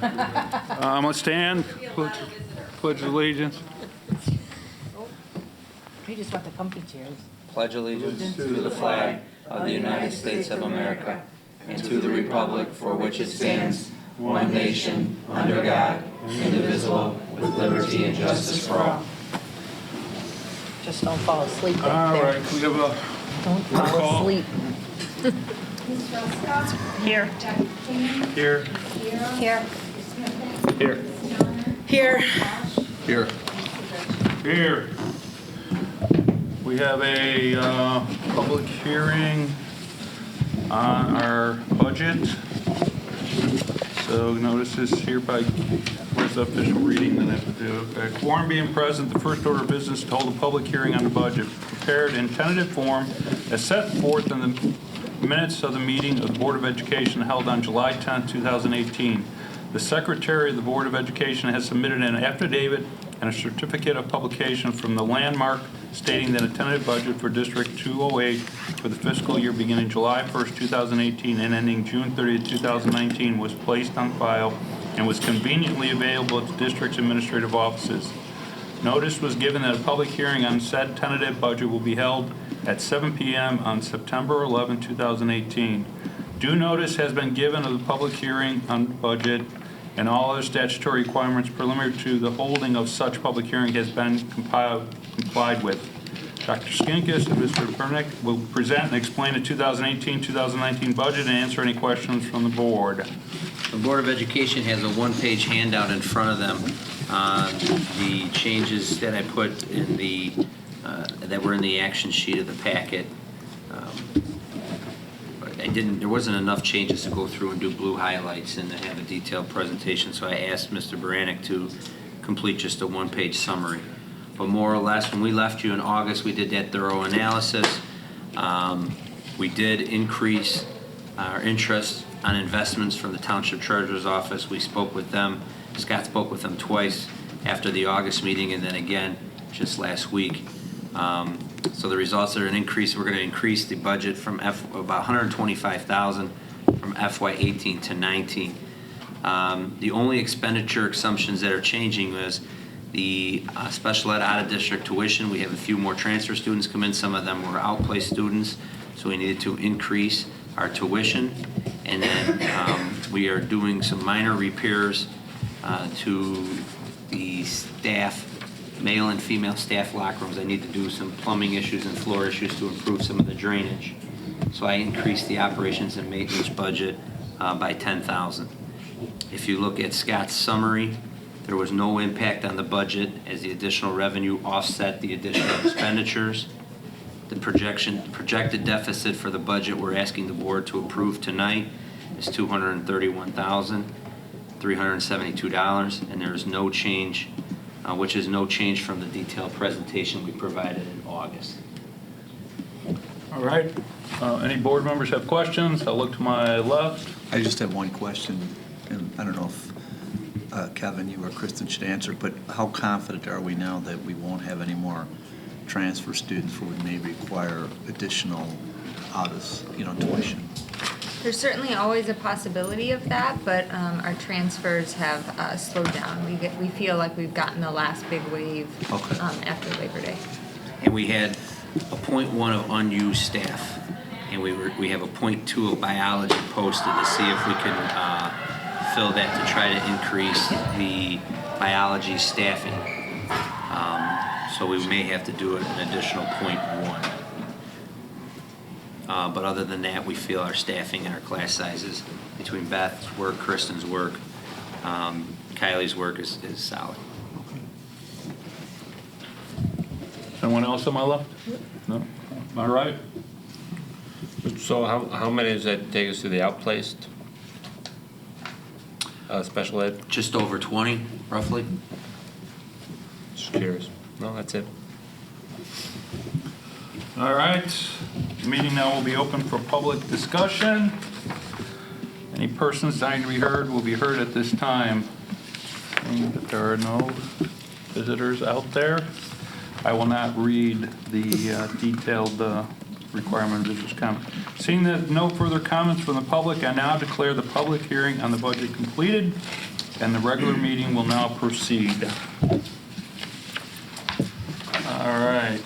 Let's stand. Pledge allegiance. We just want the comfy chairs. Pledge allegiance to the flag of the United States of America and to the republic for which it stands, one nation, under God, indivisible, with liberty and justice for all. Just don't fall asleep back All there. right, we have a Don't roll fall call. asleep. Ms. Ruska? Here. Dr. King? Here. Here. Here. Here. Here. Here. We have a public hearing on our budget. So notice is hereby, where's the official reading that I have to do? Okay. Quorum being present, the first order of business to hold a public hearing on the budget, prepared in tentative form as set forth in the minutes of the meeting of the Board of Education held on July 10, 2018. The Secretary of the Board of Education has submitted an affidavit and a certificate of publication from the Landmark stating that a tentative budget for District 208 for the fiscal year beginning July 1st, 2018 and ending June 30th, 2019 was placed on file and was conveniently available at the district's administrative offices. Notice was given that a public hearing on said tentative budget will be held at 7 p.m. on September 11, 2018. Due notice has been given of the public hearing on the budget, and all other statutory requirements preliminary to the holding of such public hearing has been complied with. Dr. Skinkis and Mr. Pernick will present and explain the 2018-2019 budget and answer any questions from the board. The Board of Education has a one-page handout in front of them. The changes that I put in the, that were in the action sheet of the packet. There wasn't enough changes to go through and do blue highlights and to have a detailed presentation, so I asked Mr. Baranek to complete just a one-page summary. But more or less, when we left you in August, we did that thorough analysis. We did increase our interest on investments from the Township Treasurer's Office. We spoke with them. Scott spoke with them twice after the August meeting and then again just last week. So the results are an increase. We're going to increase the budget from about $125,000 from FY 18 to 19. The only expenditure assumptions that are changing is the special ed out-of-district tuition. We have a few more transfer students come in. Some of them were outplaced students, so we needed to increase our tuition. And then we are doing some minor repairs to the staff, male and female staff locker rooms. I need to do some plumbing issues and floor issues to improve some of the drainage. So I increased the operations and maintenance budget by $10,000. If you look at Scott's summary, there was no impact on the budget as the additional revenue offset the additional expenditures. The projected deficit for the budget we're asking the board to approve tonight is $231,372, and there is no change, which is no change from the detailed presentation we provided in August. All right. Any board members have questions? I'll look to my left. I just have one question, and I don't know if Kevin, you or Kristen should answer, but how confident are we now that we won't have any more transfer students who may require additional tuition? There's certainly always a possibility of that, but our transfers have slowed down. We feel like we've gotten the last big wave after Labor Day. And we had a 0.1 of unused staff, and we have a 0.2 of biology posted to see if we can fill that to try to increase the biology staffing. So we may have to do an additional 0.1. But other than that, we feel our staffing and our class sizes between Beth's work, Kristen's work, Kylie's work is solid. Anyone else on my left? No? All right. So how many does that take us to the outplaced special ed? Just over 20, roughly. Just curious. No, that's it. All right. The meeting now will be open for public discussion. Any persons desiring to be heard will be heard at this time. Seeing that there are no visitors out there, I will not read the detailed requirement of this comment. Seeing that no further comments from the public, I now declare the public hearing on the budget completed and the regular meeting will now proceed. All right.